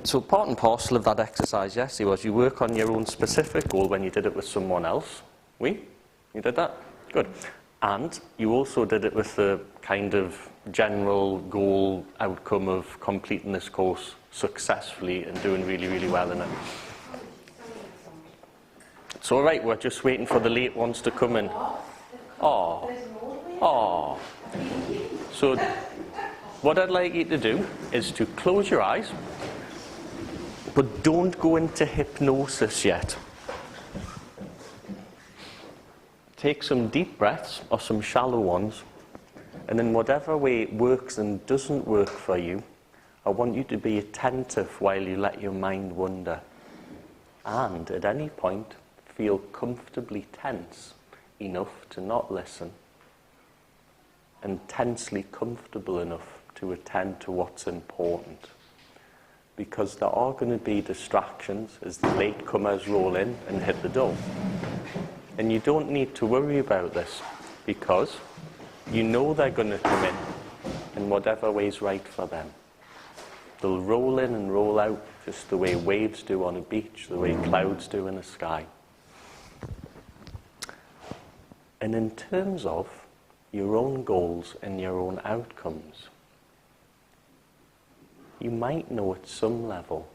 So part and parcel of that exercise yesterday was you work on your own specific goal when you did it with someone else. You did that? Good. And you also did it with the kind of general goal outcome of completing this course successfully and doing really, really well in it. It's all right, we're just waiting for the late ones to come in. Oh. Oh. So what I'd like you to do is to close your eyes, but don't go into hypnosis yet. Take some deep breaths or some shallow ones, and in whatever way it works and doesn't work for you, I want you to be attentive while you let your mind wander. And at any point, feel comfortably tense enough to not listen, and tensely comfortable enough to attend to what's important. Because there are going to be distractions as the latecomers roll in and hit the door. And you don't need to worry about this, because you know they're going to come in whatever way's right for them. They'll roll in and roll out just the way waves do on a beach, the way clouds do in the sky. And in terms of your own goals and your own outcomes, you might know at some level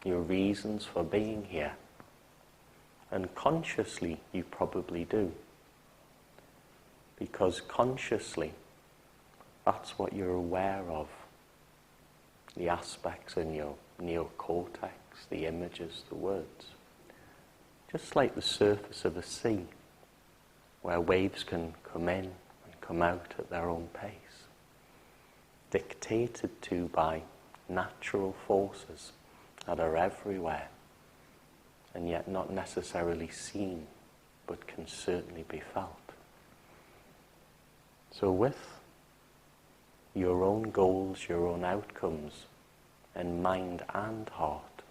your reasons for being here. And consciously, you probably do. Because consciously, that's what you're aware of. The aspects in your neocortex, the images, the words. Just like the surface of a sea, where waves can come in and come out at their own pace. Dictated to by natural forces that are everywhere, and yet not necessarily seen, but can certainly be felt. So with your own goals, your own outcomes, and mind and heart,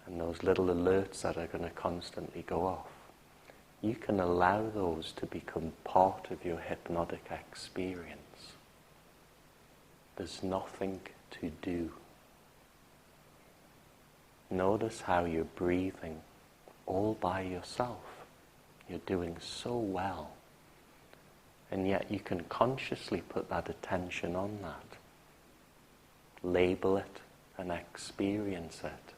and those little alerts that are going to constantly go off, you can allow those to become part of your hypnotic experience. There's nothing to do. Notice how you're breathing all by yourself. You're doing so well. And yet you can consciously put that attention on that. Label it and experience it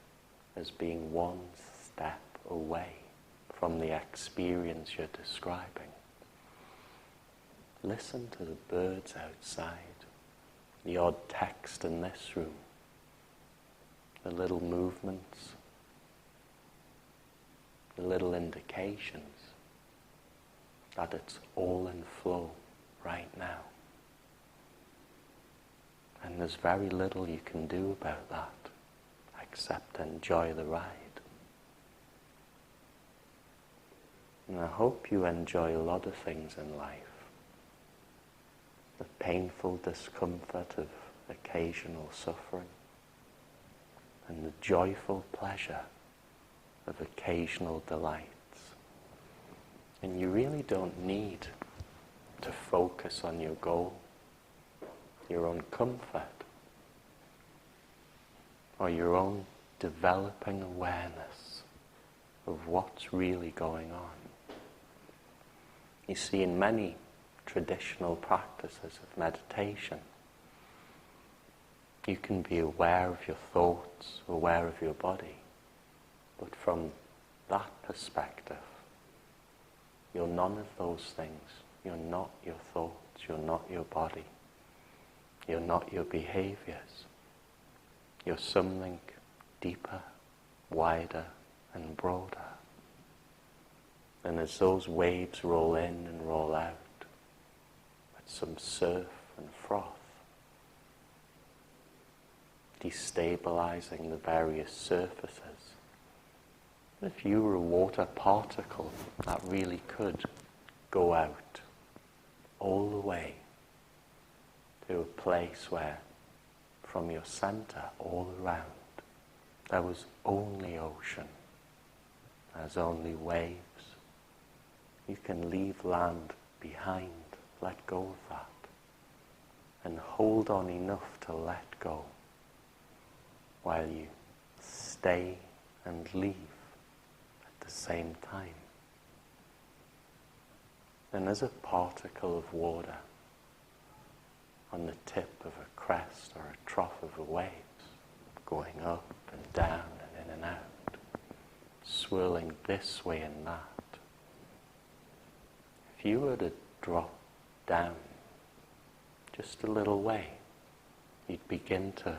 as being one step away from the experience you're describing. Listen to the birds outside, the odd text in this room, the little movements, the little indications that it's all in flow right now. And there's very little you can do about that except enjoy the ride. And I hope you enjoy a lot of things in life. The painful discomfort of occasional suffering, and the joyful pleasure of occasional delights. And you really don't need to focus on your goal, your own comfort, or your own developing awareness of what's really going on. You see, in many traditional practices of meditation, you can be aware of your thoughts, aware of your body, but from that perspective, you're none of those things. You're not your thoughts, you're not your body, you're not your behaviors. You're something deeper, wider, and broader. And as those waves roll in and roll out, with some surf and froth, destabilizing the various surfaces, if you were a water particle that really could go out all the way to a place where, from your center all around, there was only ocean, there's only waves, you can leave land behind, let go of that, and hold on enough to let go while you stay and leave at the same time. And as a particle of water on the tip of a crest or a trough of a wave, going up and down and in and out, swirling this way and that. If you were to drop down just a little way, you'd begin to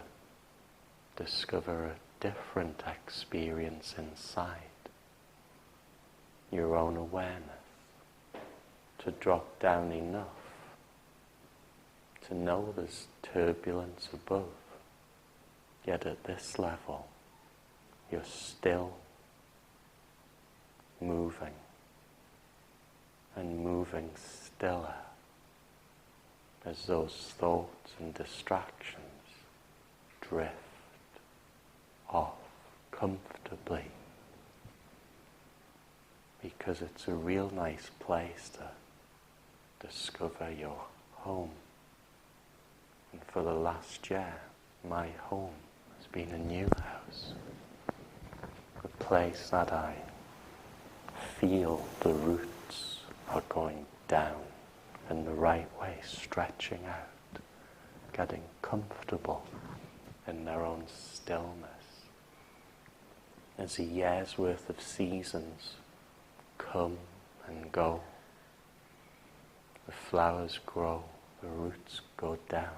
discover a different experience inside your own awareness, to drop down enough to know there's turbulence above, yet at this level you're still moving, and moving stiller as those thoughts and distractions drift off comfortably, because it's a real nice place to discover your home. And for the last year, my home has been a new house, a place that I feel the roots are going down in the right way, stretching out, getting comfortable in their own stillness. As a year's worth of seasons come and go, the flowers grow, the roots go down.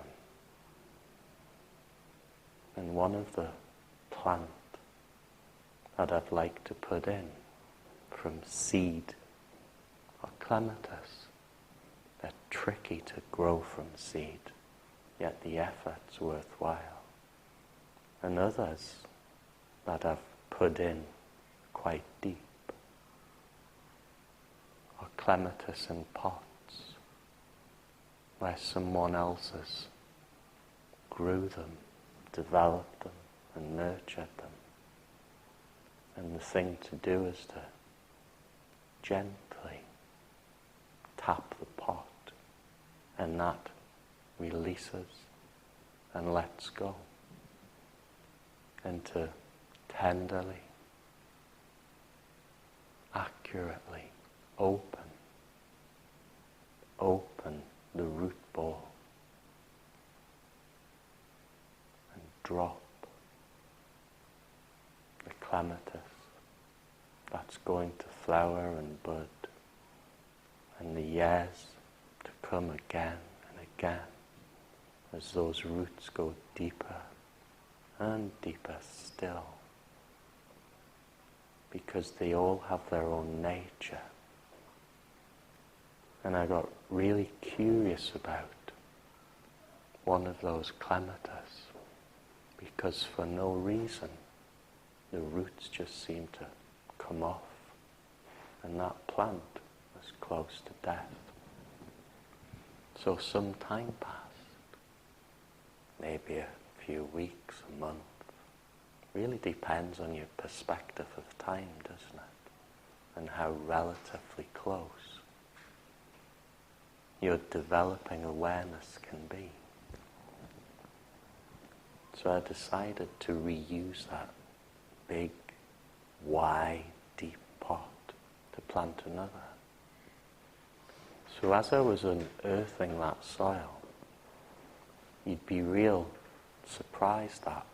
And one of the plant that I'd like to put in from seed are clematis. They're tricky to grow from seed, yet the effort's worthwhile. And others that I've put in quite deep are clematis in pots, where someone else has grew them, developed them and nurtured them. And the thing to do is to gently tap the pot, and that releases and lets go. And to tenderly, accurately open the root ball and drop the clematis that's going to flower and bud, and the years to come again and again as those roots go deeper and deeper still, because they all have their own nature. And I got really curious about one of those clematis, because for no reason the roots just seemed to come off, and that plant was close to death. So some time passed, maybe a few weeks, a month. Really depends on your perspective of time, doesn't it? And how relatively close your developing awareness can be. So I decided to reuse that big, wide, deep pot to plant another. So as I was unearthing that soil, you'd be real surprised that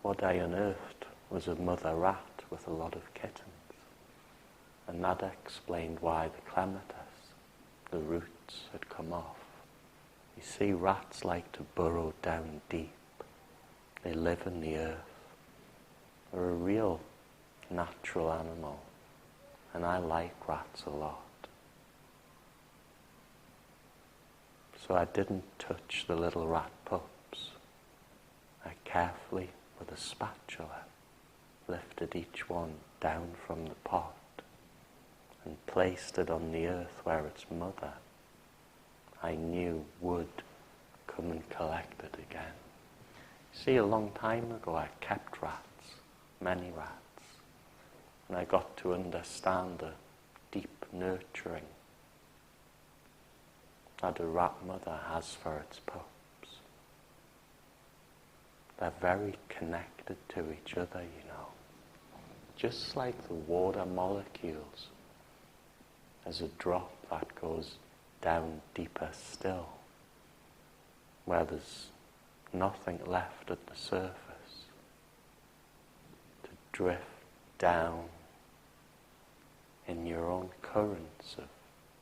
what I unearthed was a mother rat with a lot of kittens. And that explained why the clematis, the roots, had come off. You see, rats like to burrow down deep. They live in the earth. They're a real natural animal, and I like rats a lot. So I didn't touch the little rat pups. I carefully, with a spatula, lifted each one down from the pot and placed it on the earth where its mother, I knew, would come and collect it again. See, a long time ago I kept rats, many rats, and I got to understand the deep nurturing that a rat mother has for its pups. they're very connected to each other, you know. Just like the water molecules, there's a drop that goes down deeper still, where there's nothing left at the surface, to drift down in your own currents of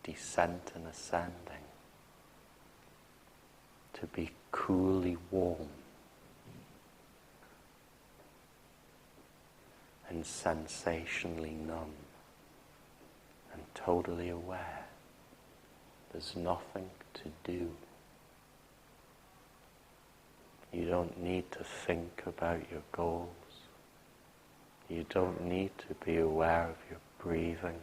descent and ascending, to be coolly warm and sensationally numb and totally aware. There's nothing to do. You don't need to think about your goals. You don't need to be aware of your breathing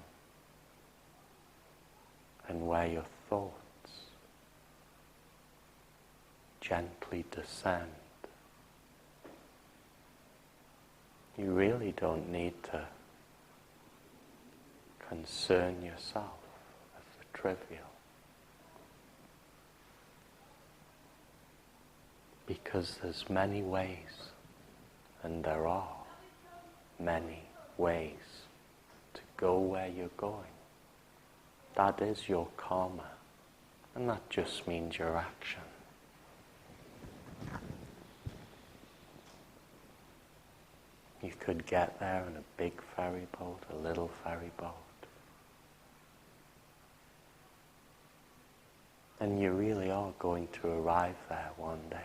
and where your thoughts gently descend. You really don't need to concern yourself with the trivial, because there's many ways, and there are many ways to go where you're going. That is your karma, and that just means your action. You could get there in a big ferry boat, a little ferry boat. And you really are going to arrive there one day.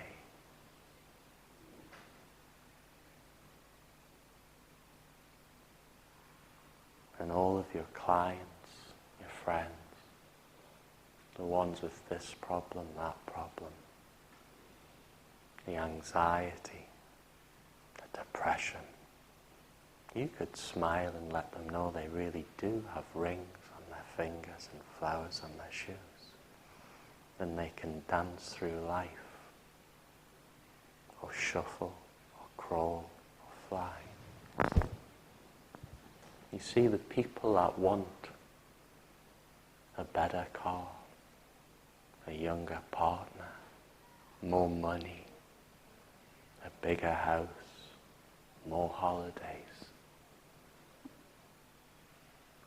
And all of your clients, your friends, the ones with this problem, that problem, the anxiety, the depression, you could smile and let them know they really do have rings on their fingers and flowers on their shoes. Then they can dance through life, or shuffle, or crawl, or fly. You see, the people that want a better car, a younger partner, more money, a bigger house, more holidays,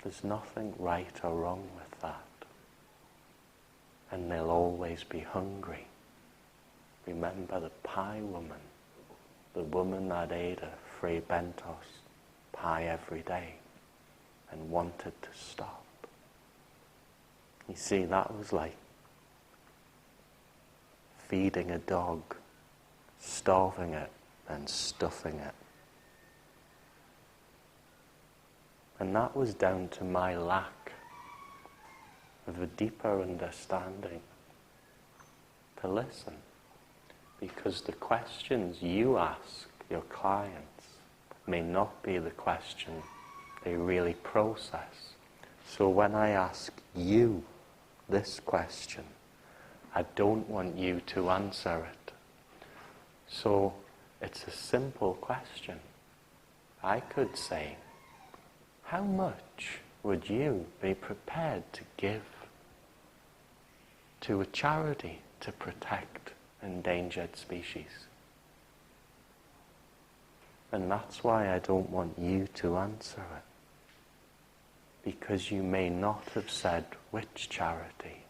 there's nothing right or wrong with that. And they'll always be hungry. Remember the pie woman, the woman that ate a Fray Bentos pie every day and wanted to stop. You see, that was like feeding a dog, starving it, and stuffing it. And that was down to my lack of a deeper understanding to listen. Because the questions you ask your clients may not be the question they really process. So when I ask you this question, I don't want you to answer it. So it's a simple question. I could say, how much would you be prepared to give to a charity to protect endangered species? And that's why I don't want you to answer it. Because you may not have said which charity,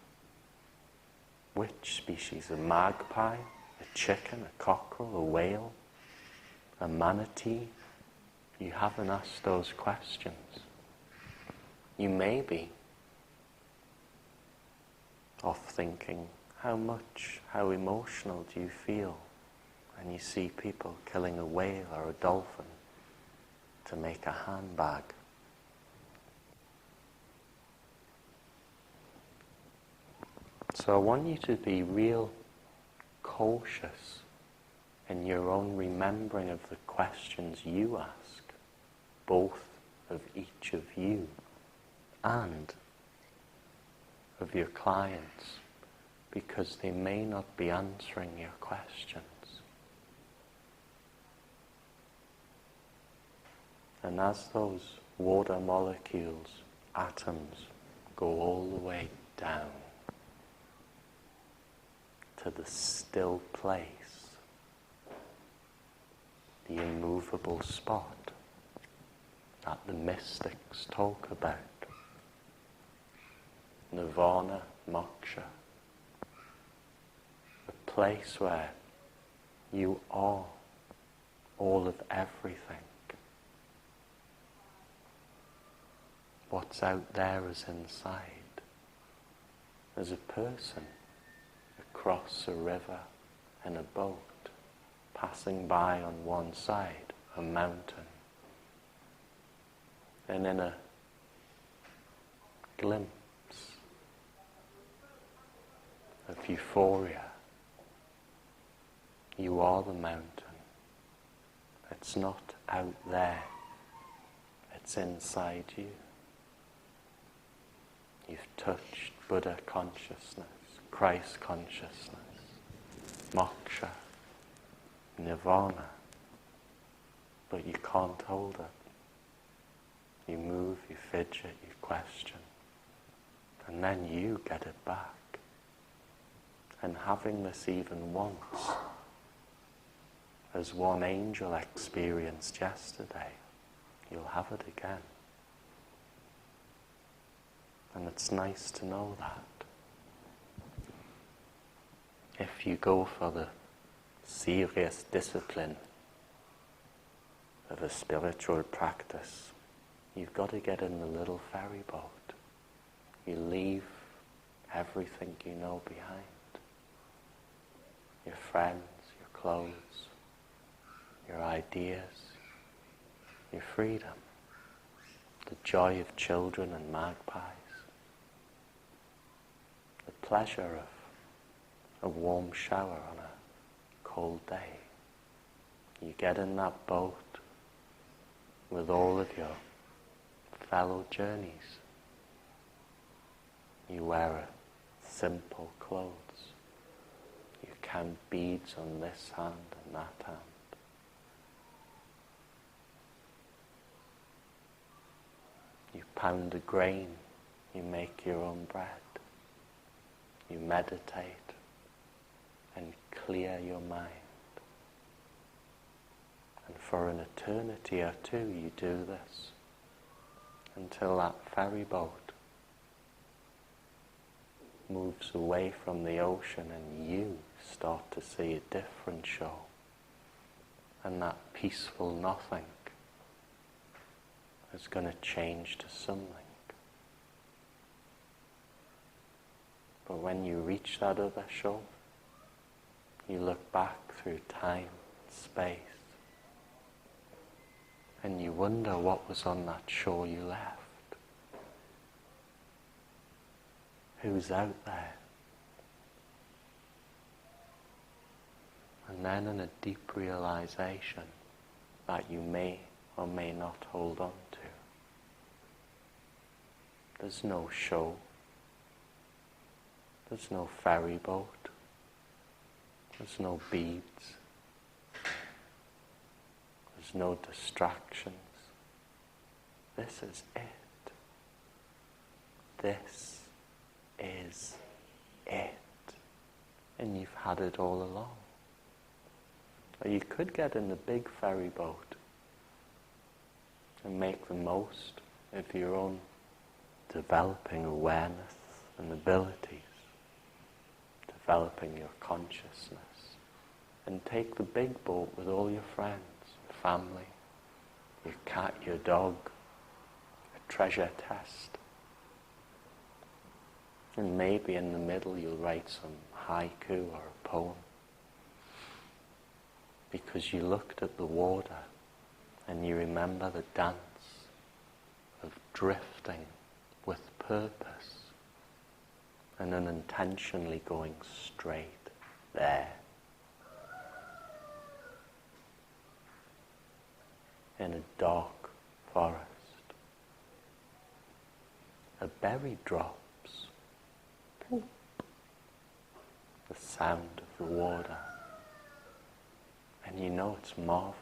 which species, a magpie, a chicken, a cockerel, a whale, a manatee. You haven't asked those questions. You may be off thinking, how much, how emotional do you feel when you see people killing a whale or a dolphin to make a handbag? So I want you to be real cautious in your own remembering of the questions you ask, both of each of you and of your clients, because they may not be answering your questions. And as those water molecules, atoms, go all the way down to the still place, the immovable spot that the mystics talk about. Nirvana, moksha. A place where you are all of everything. What's out there is inside. There's a person across a river in a boat, passing by on one side, a mountain. And in a glimpse of euphoria, you are the mountain. It's not out there, it's inside you. You've touched Buddha consciousness, Christ consciousness, moksha, nirvana, but you can't hold it. You move, you fidget, you question, and then you get it back. And having this even once, as one angel experienced yesterday, you'll have it again. And it's nice to know that. If you go for the serious discipline of a spiritual practice, you've got to get in the little ferry boat. You leave everything you know behind. Your friends, your clothes, your ideas, your freedom, the joy of children and magpies, the pleasure of a warm shower on a cold day. You get in that boat with all of your fellow journeys. You wear simple clothes. You count beads on this hand and that hand. You pound a grain. You make your own bread. You meditate and clear your mind. And for an eternity or two you do this until that ferry boat moves away from the ocean and you start to see a different shore. And that peaceful nothing is going to change to something. But when you reach that other shore, you look back through time, space, and you wonder what was on that shore you left. Who's out there? And then in a deep realization that you may or may not hold on to. There's no show. There's no ferry boat. There's no beads. There's no distractions. This is it. This is it. And you've had it all along. Or you could get in the big ferry boat and make the most of your own developing awareness and abilities, developing your consciousness, and take the big boat with all your friends, family, your cat, your dog, a treasure chest. And maybe in the middle you'll write some haiku or a poem, because you looked at the water and you remember the dance of drifting with purpose and unintentionally going straight there. In a dark forest. A berry drops. Boop. The sound of the water. And you know it's marvelous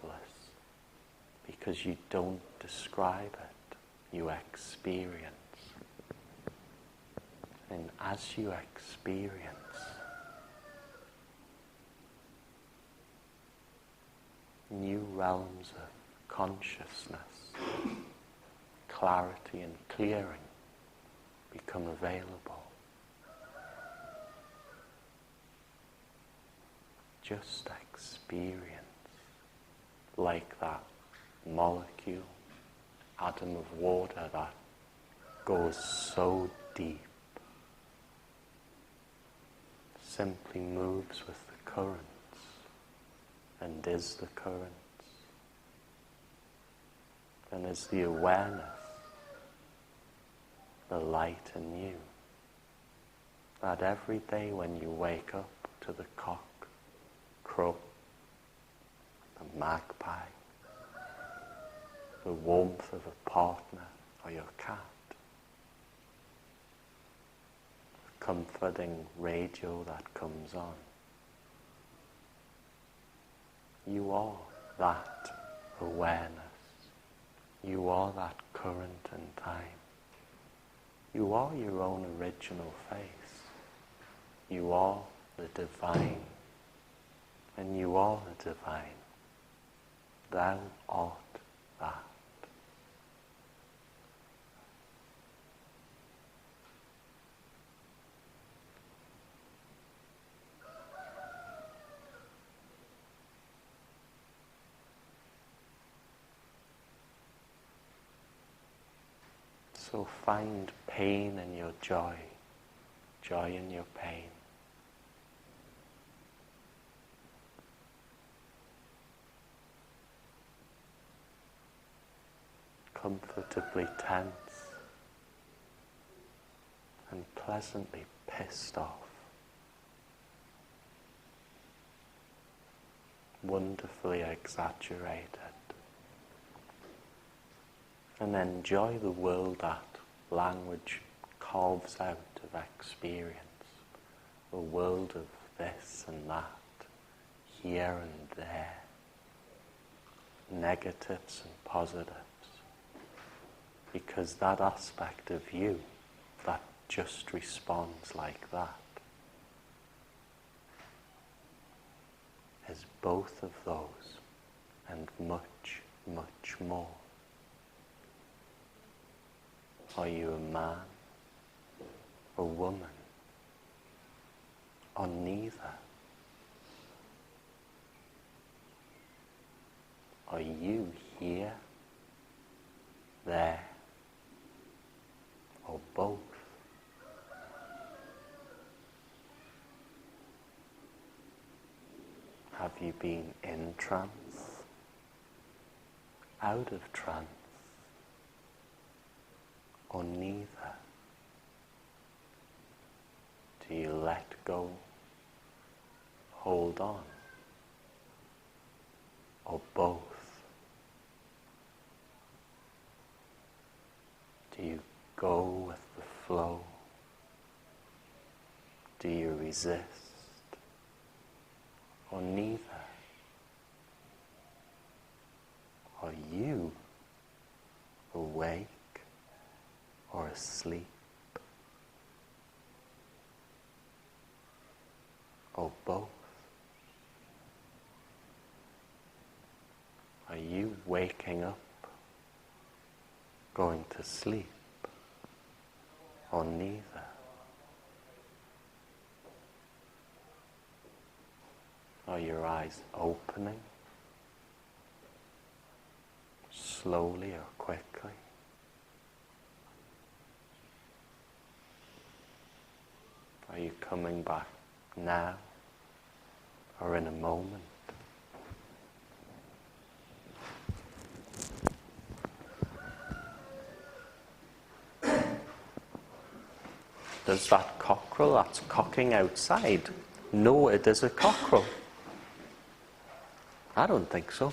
because you don't describe it, you experience. And as you experience, new realms of consciousness, clarity and clearing become available. Just experience like that molecule, atom of water that goes so deep, simply moves with the currents and is the currents, and is the awareness, the light in you, that every day when you wake up to the cock, crow, the magpie, the warmth of a partner or your cat, the comforting radio that comes on, you are that awareness. You are that current in time. You are your own original face. You are the divine. And you are the divine. Thou art that. So find pain in your joy, joy in your pain. Comfortably tense and pleasantly pissed off. Wonderfully exaggerated. And enjoy the world that language carves out of experience. A world of this and that, here and there. Negatives and positives. Because that aspect of you that just responds like that is both of those and much, much more. Are you a man, a woman, or neither? Are you here, there, or both? Have you been in trance, out of trance, or neither? Do you let go, hold on, or both? Do you go with the flow? Do you resist, or neither? Are you awake or asleep, or both? Are you waking up, going to sleep, or neither? Are your eyes opening, slowly or quickly? Are you coming back now or in a moment? Does that cockerel that's cocking outside know it is a cockerel? I don't think so.